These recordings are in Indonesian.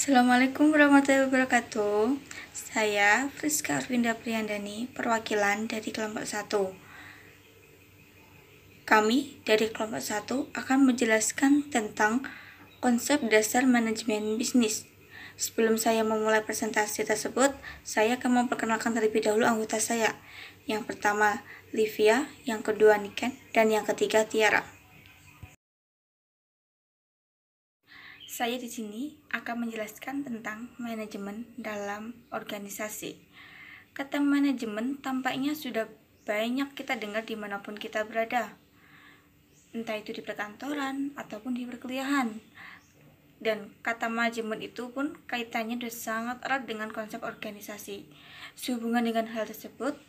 Assalamualaikum warahmatullahi wabarakatuh. Saya Friska Arvinda Priyandani, perwakilan dari kelompok 1. Kami dari kelompok 1 akan menjelaskan tentang konsep dasar manajemen bisnis. Sebelum saya memulai presentasi tersebut, saya akan memperkenalkan terlebih dahulu anggota saya. Yang pertama, Livia, yang kedua Niken, dan yang ketiga Tiara. Saya di sini akan menjelaskan tentang manajemen dalam organisasi. Kata manajemen tampaknya sudah banyak kita dengar dimanapun kita berada, entah itu di perkantoran ataupun di perkuliahan. Dan kata manajemen itu pun kaitannya sudah sangat erat dengan konsep organisasi. Sehubungan dengan hal tersebut,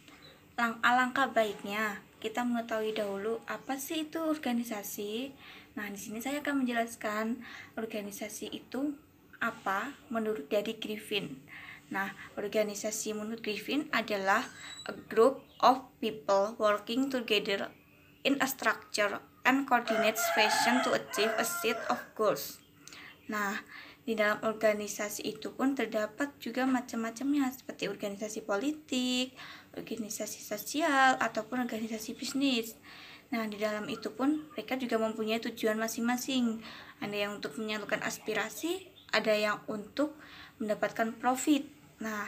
alangkah baiknya kita mengetahui dahulu apa sih itu organisasi. Nah, di sini saya akan menjelaskan organisasi itu apa menurut dari Griffin. Nah, organisasi menurut Griffin adalah a group of people working together in a structure and coordinated fashion to achieve a set of goals. Nah, di dalam organisasi itu pun terdapat juga macam-macamnya, seperti organisasi politik, organisasi sosial, ataupun organisasi bisnis. Nah, di dalam itu pun mereka juga mempunyai tujuan masing-masing. Ada yang untuk menyalurkan aspirasi, ada yang untuk mendapatkan profit. Nah,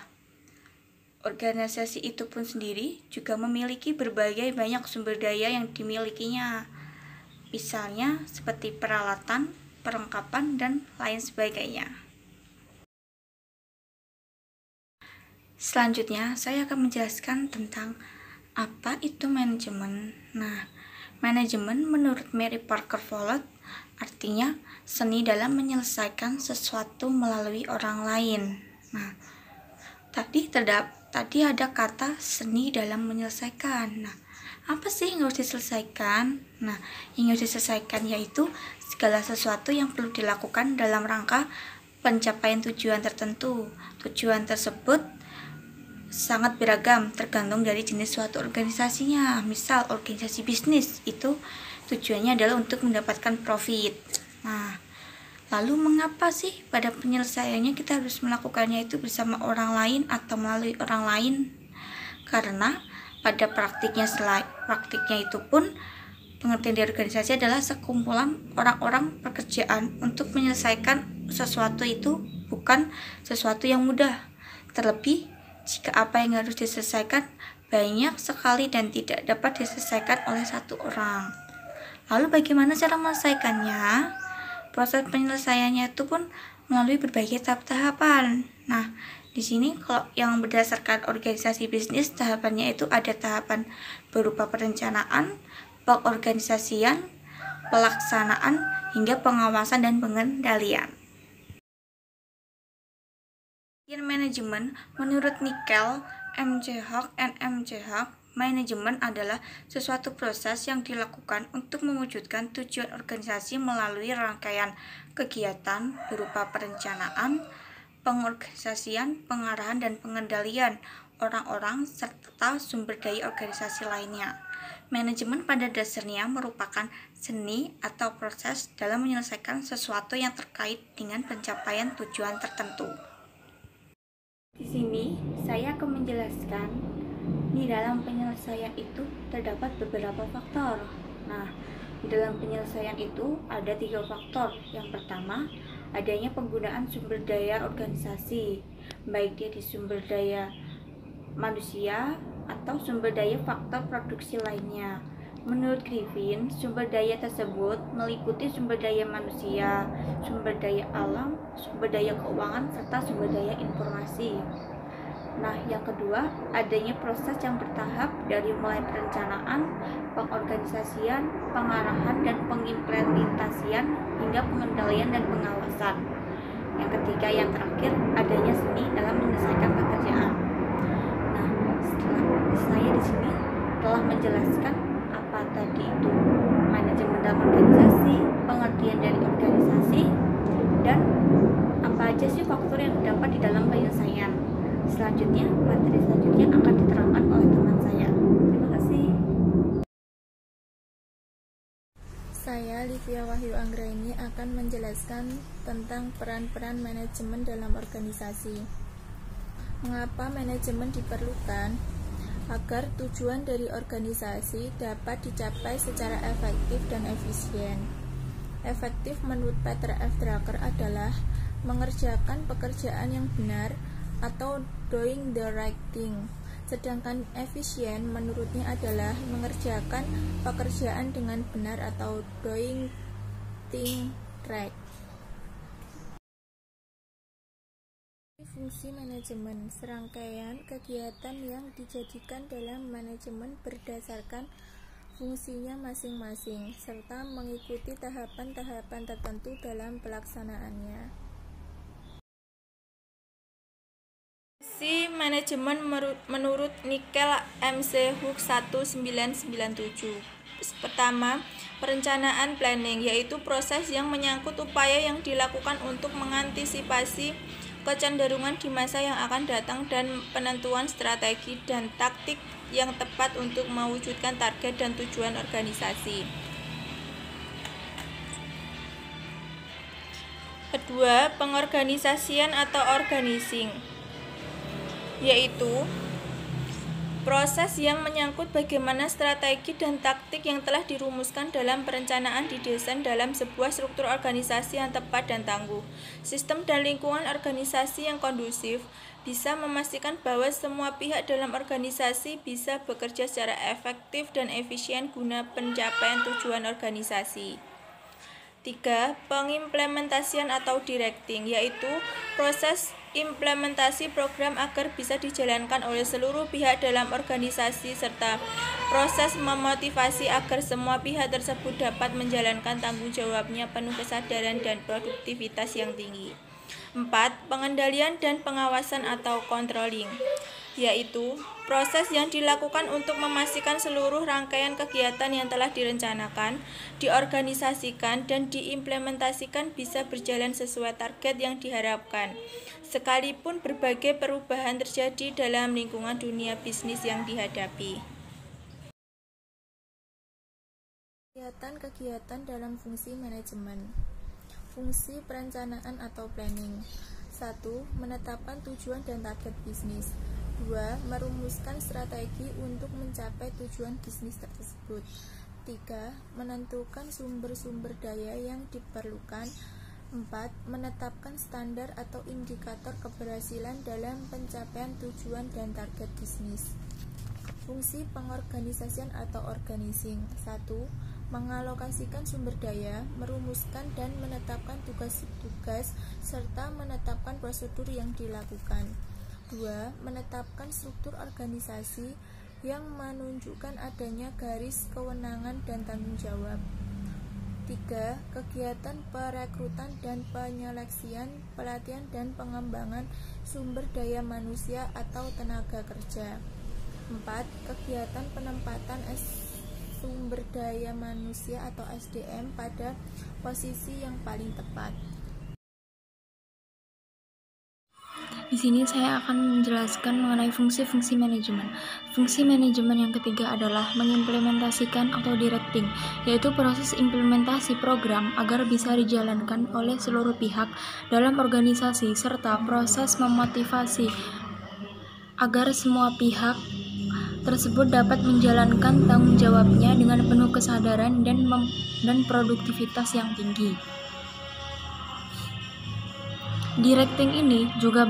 organisasi itu pun sendiri juga memiliki berbagai banyak sumber daya yang dimilikinya. Misalnya seperti peralatan, perlengkapan, dan lain sebagainya. Selanjutnya, saya akan menjelaskan tentang apa itu manajemen. Nah, manajemen menurut Mary Parker Follett artinya seni dalam menyelesaikan sesuatu melalui orang lain. Nah, tadi ada kata seni dalam menyelesaikan. Nah, apa sih yang harus diselesaikan? Nah, yang harus diselesaikan yaitu segala sesuatu yang perlu dilakukan dalam rangka pencapaian tujuan tertentu. Tujuan tersebut sangat beragam tergantung dari jenis suatu organisasinya. Misal organisasi bisnis itu tujuannya adalah untuk mendapatkan profit. Nah, lalu mengapa sih pada penyelesaiannya kita harus melakukannya itu bersama orang lain atau melalui orang lain? Karena pada praktiknya itu pun pengertian dari organisasi adalah sekumpulan orang-orang pekerjaan untuk menyelesaikan sesuatu itu bukan sesuatu yang mudah. Terlebih jika apa yang harus diselesaikan banyak sekali dan tidak dapat diselesaikan oleh satu orang. Lalu bagaimana cara menyelesaikannya? Proses penyelesaiannya itu pun melalui berbagai tahap-tahapan. Nah, di sini kalau yang berdasarkan organisasi bisnis, tahapannya itu ada tahapan berupa perencanaan, pengorganisasian, pelaksanaan, hingga pengawasan dan pengendalian. Manajemen menurut Nickel, McHugh, and McHugh, manajemen adalah sesuatu proses yang dilakukan untuk mewujudkan tujuan organisasi melalui rangkaian kegiatan berupa perencanaan, pengorganisasian, pengarahan, dan pengendalian orang-orang serta sumber daya organisasi lainnya. Manajemen pada dasarnya merupakan seni atau proses dalam menyelesaikan sesuatu yang terkait dengan pencapaian tujuan tertentu. Di sini saya akan menjelaskan di dalam penyelesaian itu terdapat beberapa faktor. Nah, di dalam penyelesaian itu ada 3 faktor. Yang pertama, adanya penggunaan sumber daya organisasi, baik dia di sumber daya manusia atau sumber daya faktor produksi lainnya. Menurut Griffin, sumber daya tersebut meliputi sumber daya manusia, sumber daya alam, sumber daya keuangan, serta sumber daya informasi. Nah, yang kedua, adanya proses yang bertahap dari mulai perencanaan, pengorganisasian, pengarahan, dan pengimplementasian hingga pengendalian dan pengawasan. Yang ketiga, yang terakhir, adanya seni dalam menyelesaikan pekerjaan. Nah, saya di sini telah menjelaskan apa tadi itu manajemen dalam organisasi, pengertian dari organisasi, dan apa aja sih faktor yang terdapat di dalam penyelesaian. Selanjutnya, materi selanjutnya akan diterangkan oleh teman saya. Terima kasih. Saya Sylvia Wahyu Anggraini akan menjelaskan tentang peran-peran manajemen dalam organisasi. Mengapa manajemen diperlukan? Agar tujuan dari organisasi dapat dicapai secara efektif dan efisien. Efektif menurut Peter F. Drucker adalah mengerjakan pekerjaan yang benar atau doing the right thing. Sedangkan efisien menurutnya adalah mengerjakan pekerjaan dengan benar atau doing thing right. Fungsi manajemen, serangkaian kegiatan yang dijadikan dalam manajemen berdasarkan fungsinya masing-masing, serta mengikuti tahapan-tahapan tertentu dalam pelaksanaannya. Fungsi manajemen menurut Nickel MC Hook 1997. Pertama, perencanaan planning, yaitu proses yang menyangkut upaya yang dilakukan untuk mengantisipasi kecenderungan di masa yang akan datang dan penentuan strategi dan taktik yang tepat untuk mewujudkan target dan tujuan organisasi. Kedua, pengorganisasian atau organizing, yaitu proses yang menyangkut bagaimana strategi dan taktik yang telah dirumuskan dalam perencanaan didesain dalam sebuah struktur organisasi yang tepat dan tangguh. Sistem dan lingkungan organisasi yang kondusif bisa memastikan bahwa semua pihak dalam organisasi bisa bekerja secara efektif dan efisien guna pencapaian tujuan organisasi. 3. Pengimplementasian atau directing, yaitu proses implementasi program agar bisa dijalankan oleh seluruh pihak dalam organisasi serta proses memotivasi agar semua pihak tersebut dapat menjalankan tanggung jawabnya penuh kesadaran dan produktivitas yang tinggi. 4. Pengendalian dan pengawasan atau controlling, yaitu proses yang dilakukan untuk memastikan seluruh rangkaian kegiatan yang telah direncanakan, diorganisasikan, dan diimplementasikan bisa berjalan sesuai target yang diharapkan, sekalipun berbagai perubahan terjadi dalam lingkungan dunia bisnis yang dihadapi. Kegiatan-kegiatan dalam fungsi manajemen. Fungsi perencanaan atau planning. 1. Menetapkan tujuan dan target bisnis. 2. Merumuskan strategi untuk mencapai tujuan bisnis tersebut. 3. Menentukan sumber-sumber daya yang diperlukan. 4. Menetapkan standar atau indikator keberhasilan dalam pencapaian tujuan dan target bisnis. Fungsi pengorganisasian atau organizing. 1. Mengalokasikan sumber daya, merumuskan dan menetapkan tugas-tugas, serta menetapkan prosedur yang dilakukan. 2. Menetapkan struktur organisasi yang menunjukkan adanya garis kewenangan dan tanggung jawab. 3. Kegiatan perekrutan dan penyeleksian, pelatihan dan pengembangan sumber daya manusia atau tenaga kerja. 4. Kegiatan penempatan sumber daya manusia atau SDM pada posisi yang paling tepat. Di sini saya akan menjelaskan mengenai fungsi-fungsi manajemen. Fungsi manajemen yang ketiga adalah mengimplementasikan atau directing, yaitu proses implementasi program agar bisa dijalankan oleh seluruh pihak dalam organisasi serta proses memotivasi agar semua pihak tersebut dapat menjalankan tanggung jawabnya dengan penuh kesadaran dan produktivitas yang tinggi. Directing ini juga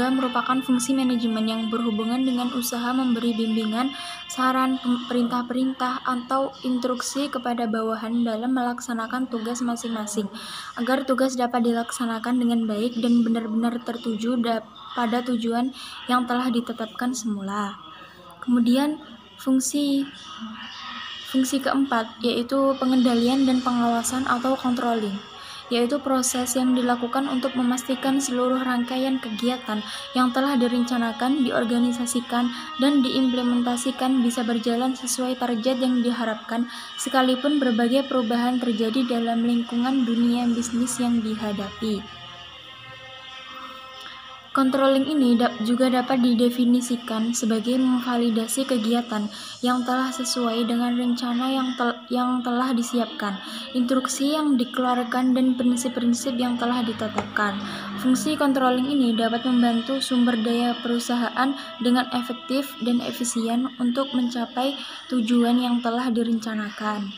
merupakan fungsi manajemen yang berhubungan dengan usaha memberi bimbingan, saran, perintah-perintah, atau instruksi kepada bawahan dalam melaksanakan tugas masing-masing, agar tugas dapat dilaksanakan dengan baik dan benar-benar tertuju pada tujuan yang telah ditetapkan semula. Kemudian fungsi keempat yaitu pengendalian dan pengawasan atau controlling, yaitu proses yang dilakukan untuk memastikan seluruh rangkaian kegiatan yang telah direncanakan, diorganisasikan, dan diimplementasikan bisa berjalan sesuai target yang diharapkan, sekalipun berbagai perubahan terjadi dalam lingkungan dunia bisnis yang dihadapi. Controlling ini juga dapat didefinisikan sebagai memvalidasi kegiatan yang telah sesuai dengan rencana yang telah disiapkan, instruksi yang dikeluarkan, dan prinsip-prinsip yang telah ditetapkan. Fungsi controlling ini dapat membantu sumber daya perusahaan dengan efektif dan efisien untuk mencapai tujuan yang telah direncanakan.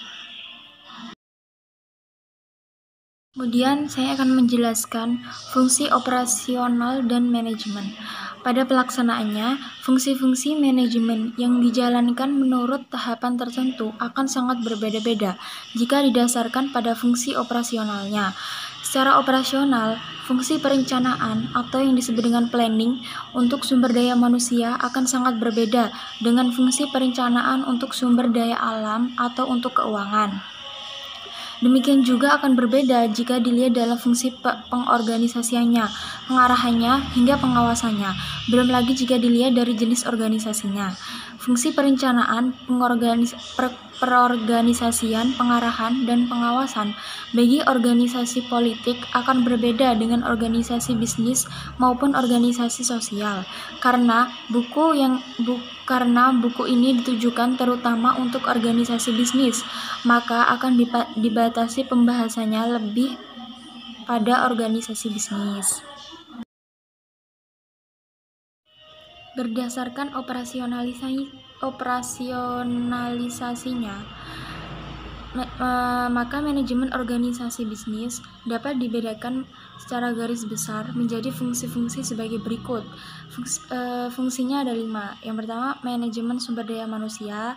Kemudian saya akan menjelaskan fungsi operasional dan manajemen. Pada pelaksanaannya, fungsi-fungsi manajemen yang dijalankan menurut tahapan tertentu akan sangat berbeda-beda jika didasarkan pada fungsi operasionalnya. Secara operasional, fungsi perencanaan atau yang disebut dengan planning untuk sumber daya manusia akan sangat berbeda dengan fungsi perencanaan untuk sumber daya alam atau untuk keuangan. Demikian juga akan berbeda jika dilihat dalam fungsi pengorganisasiannya, pengarahannya, hingga pengawasannya. Belum lagi jika dilihat dari jenis organisasinya. Fungsi perencanaan, perorganisasian, pengarahan, dan pengawasan bagi organisasi politik akan berbeda dengan organisasi bisnis maupun organisasi sosial. Karena buku ini ditujukan terutama untuk organisasi bisnis, maka akan dibatasi pembahasannya lebih pada organisasi bisnis. Berdasarkan operasionalisasinya, maka manajemen organisasi bisnis dapat dibedakan secara garis besar menjadi fungsi-fungsi sebagai berikut. Fungsinya ada 5. Yang pertama, manajemen sumber daya manusia.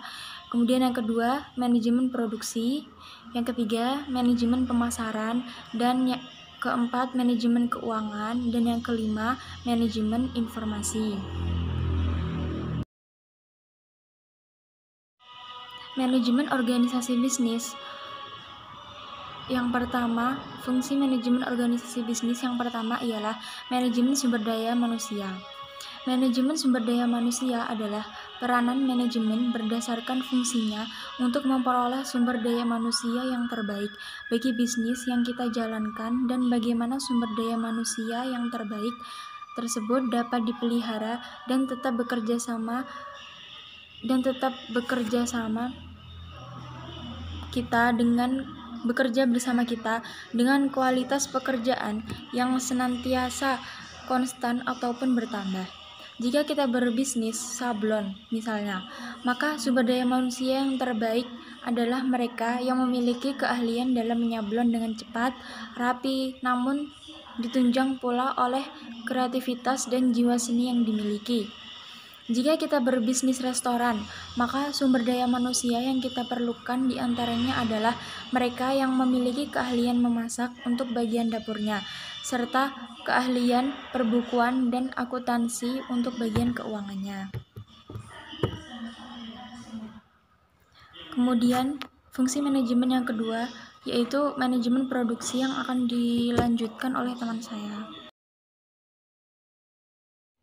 Kemudian yang kedua, manajemen produksi. Yang ketiga, manajemen pemasaran. Dan yang keempat, manajemen keuangan. Dan yang kelima, manajemen informasi. Manajemen organisasi bisnis. Yang pertama, fungsi manajemen organisasi bisnis yang pertama ialah manajemen sumber daya manusia. Manajemen sumber daya manusia adalah peranan manajemen berdasarkan fungsinya untuk memperoleh sumber daya manusia yang terbaik bagi bisnis yang kita jalankan, dan bagaimana sumber daya manusia yang terbaik tersebut dapat dipelihara dan tetap bekerja sama bekerja bersama kita dengan kualitas pekerjaan yang senantiasa konstan ataupun bertambah. Jika kita berbisnis sablon misalnya, maka sumber daya manusia yang terbaik adalah mereka yang memiliki keahlian dalam menyablon dengan cepat, rapi, namun ditunjang pula oleh kreativitas dan jiwa seni yang dimiliki. Jika kita berbisnis restoran, maka sumber daya manusia yang kita perlukan diantaranya adalah mereka yang memiliki keahlian memasak untuk bagian dapurnya, serta keahlian perbukuan dan akuntansi untuk bagian keuangannya. Kemudian, fungsi manajemen yang kedua, yaitu manajemen produksi yang akan dilanjutkan oleh teman saya.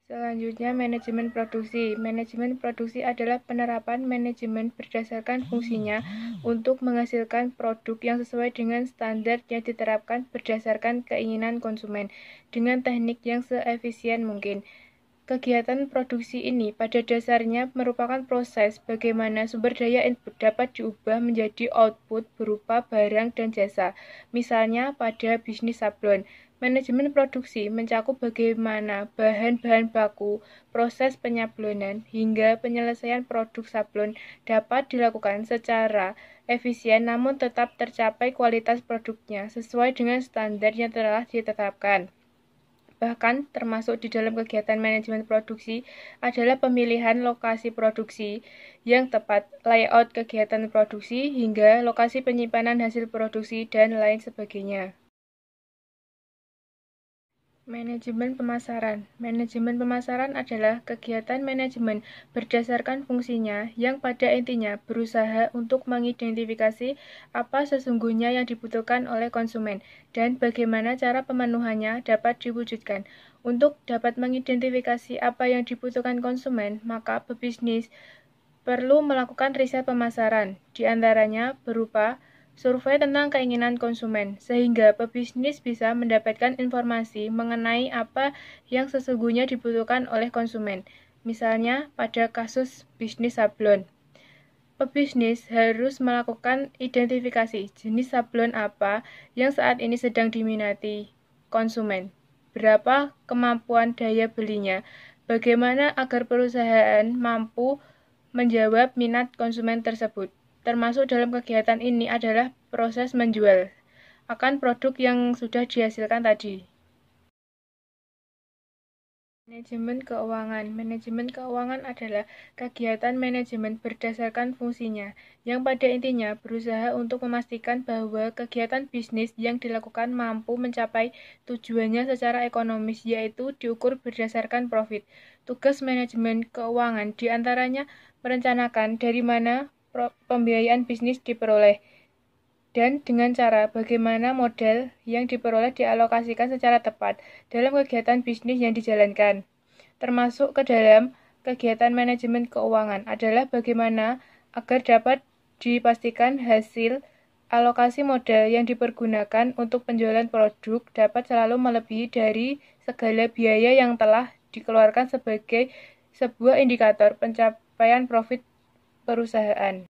Selanjutnya, manajemen produksi. Manajemen produksi adalah penerapan manajemen berdasarkan fungsinya untuk menghasilkan produk yang sesuai dengan standar yang diterapkan berdasarkan keinginan konsumen dengan teknik yang seefisien mungkin. Kegiatan produksi ini pada dasarnya merupakan proses bagaimana sumber daya input dapat diubah menjadi output berupa barang dan jasa. Misalnya pada bisnis sablon. Manajemen produksi mencakup bagaimana bahan-bahan baku, proses penyablonan, hingga penyelesaian produk sablon dapat dilakukan secara efisien namun tetap tercapai kualitas produknya sesuai dengan standar yang telah ditetapkan. Bahkan termasuk di dalam kegiatan manajemen produksi adalah pemilihan lokasi produksi yang tepat, layout kegiatan produksi, hingga lokasi penyimpanan hasil produksi, dan lain sebagainya. Manajemen pemasaran. Manajemen pemasaran adalah kegiatan manajemen berdasarkan fungsinya yang pada intinya berusaha untuk mengidentifikasi apa sesungguhnya yang dibutuhkan oleh konsumen dan bagaimana cara pemenuhannya dapat diwujudkan. Untuk dapat mengidentifikasi apa yang dibutuhkan konsumen, maka pebisnis perlu melakukan riset pemasaran, di antaranya berupa survei tentang keinginan konsumen, sehingga pebisnis bisa mendapatkan informasi mengenai apa yang sesungguhnya dibutuhkan oleh konsumen. Misalnya, pada kasus bisnis sablon, pebisnis harus melakukan identifikasi jenis sablon apa yang saat ini sedang diminati konsumen, berapa kemampuan daya belinya, bagaimana agar perusahaan mampu menjawab minat konsumen tersebut. Termasuk dalam kegiatan ini adalah proses menjual akan produk yang sudah dihasilkan tadi. Manajemen keuangan. Manajemen keuangan adalah kegiatan manajemen berdasarkan fungsinya, yang pada intinya berusaha untuk memastikan bahwa kegiatan bisnis yang dilakukan mampu mencapai tujuannya secara ekonomis, yaitu diukur berdasarkan profit. Tugas manajemen keuangan diantaranya merencanakan dari mana pembiayaan bisnis diperoleh, dan dengan cara bagaimana modal yang diperoleh dialokasikan secara tepat dalam kegiatan bisnis yang dijalankan. Termasuk ke dalam kegiatan manajemen keuangan adalah bagaimana agar dapat dipastikan hasil alokasi modal yang dipergunakan untuk penjualan produk dapat selalu melebihi dari segala biaya yang telah dikeluarkan sebagai sebuah indikator pencapaian profit perusahaan.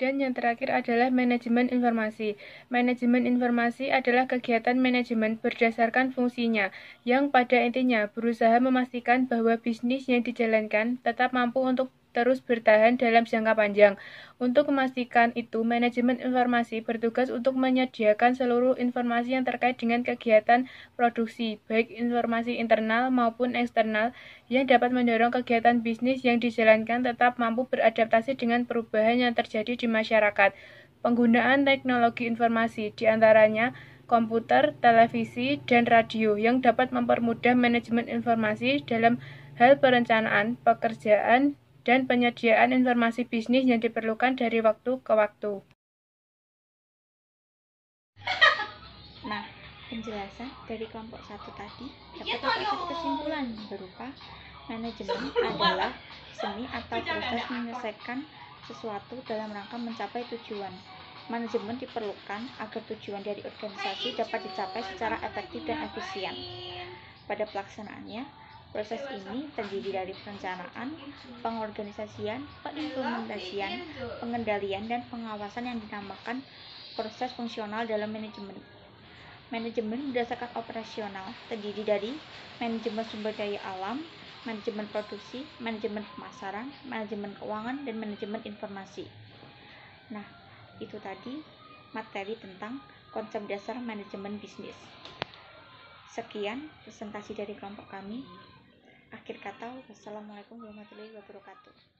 Dan yang terakhir adalah manajemen informasi. Manajemen informasi adalah kegiatan manajemen berdasarkan fungsinya, yang pada intinya berusaha memastikan bahwa bisnis yang dijalankan tetap mampu untuk terus bertahan dalam jangka panjang. Untuk memastikan itu, manajemen informasi bertugas untuk menyediakan seluruh informasi yang terkait dengan kegiatan produksi, baik informasi internal maupun eksternal, yang dapat mendorong kegiatan bisnis yang dijalankan tetap mampu beradaptasi dengan perubahan yang terjadi di masyarakat. Penggunaan teknologi informasi, diantaranya komputer, televisi, dan radio, yang dapat mempermudah manajemen informasi dalam hal perencanaan, pekerjaan, dan penyediaan informasi bisnis yang diperlukan dari waktu ke waktu. Nah, penjelasan dari kelompok 1 tadi dapat terdapat kesimpulan berupa manajemen adalah seni atau proses menyelesaikan sesuatu dalam rangka mencapai tujuan. Manajemen diperlukan agar tujuan dari organisasi dapat dicapai secara efektif dan efisien. Pada pelaksanaannya, proses ini terdiri dari perencanaan, pengorganisasian, pengimplementasian, pengendalian, dan pengawasan yang dinamakan proses fungsional dalam manajemen. Manajemen berdasarkan operasional terdiri dari manajemen sumber daya alam, manajemen produksi, manajemen pemasaran, manajemen keuangan, dan manajemen informasi. Nah, itu tadi materi tentang konsep dasar manajemen bisnis. Sekian presentasi dari kelompok kami. Akhir kata, wassalamualaikum warahmatullahi wabarakatuh.